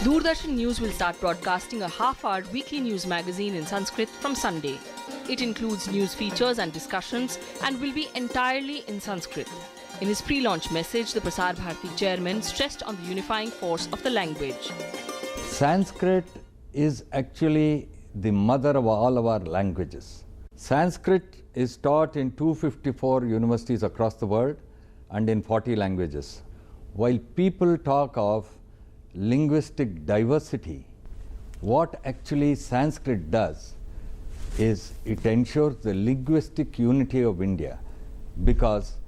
Doordarshan News will start broadcasting a half-hour weekly news magazine in Sanskrit from Sunday. It includes news features and discussions and will be entirely in Sanskrit. In his pre-launch message, the Prasar Bharati chairman stressed on the unifying force of the language. Sanskrit is actually the mother of all of our languages. Sanskrit is taught in 254 universities across the world and in 40 languages. While people talk of linguistic diversity, what actually Sanskrit does is it ensures the linguistic unity of India, because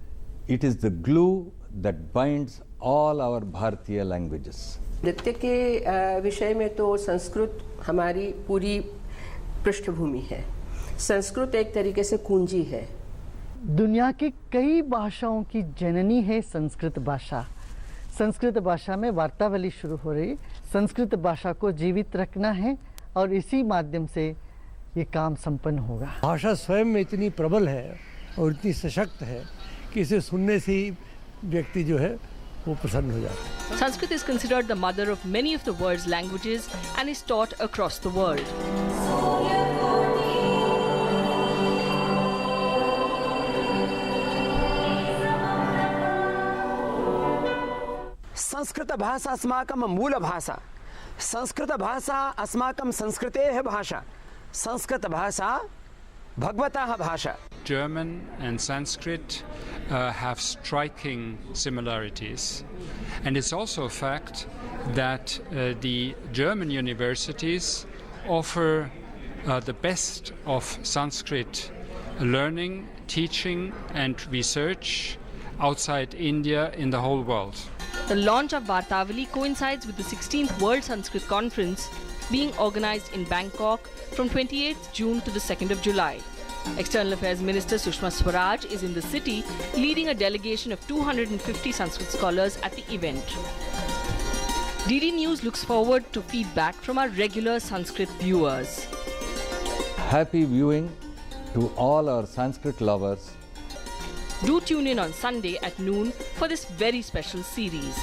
it is the glue that binds all our Bharatiya languages. नृत्य के विषय में तो संस्कृत हमारी पूरी पृष्ठभूमि है. संस्कृत एक तरीके से कुंजी है. दुनिया की कई भाषाओं की जननी है संस्कृत भाषा. संस्कृत भाषा में वार्तावली शुरू हो रही. संस्कृत भाषा को जीवित रखना है और इसी माध्यम से ये काम संपन्न होगा. भाषा स्वयं में इतनी प्रबल है और इतनी सशक्त है कि इसे सुनने से ही व्यक्ति जो है वो प्रसन्न हो जाता है. Sanskrit is considered the mother of many of the world's languages and is taught across the world. Sanskrit भाषा अस्माकं मूल भाषा. संस्कृत भाषा अस्माकं संस्कृतेः भाषा. संस्कृत भाषा भगवतः भाषा. German and Sanskrit have striking similarities. And it's also a fact that the German universities offer the best of Sanskrit learning, teaching and research outside India in the whole world. The launch of Vartavali coincides with the 16th World Sanskrit Conference being organized in Bangkok from 28th June to the 2nd of July. External Affairs Minister Sushma Swaraj is in the city leading a delegation of 250 Sanskrit scholars at the event. DD News looks forward to feedback from our regular Sanskrit viewers. Happy viewing to all our Sanskrit lovers. Do tune in on Sunday at noon for this very special series.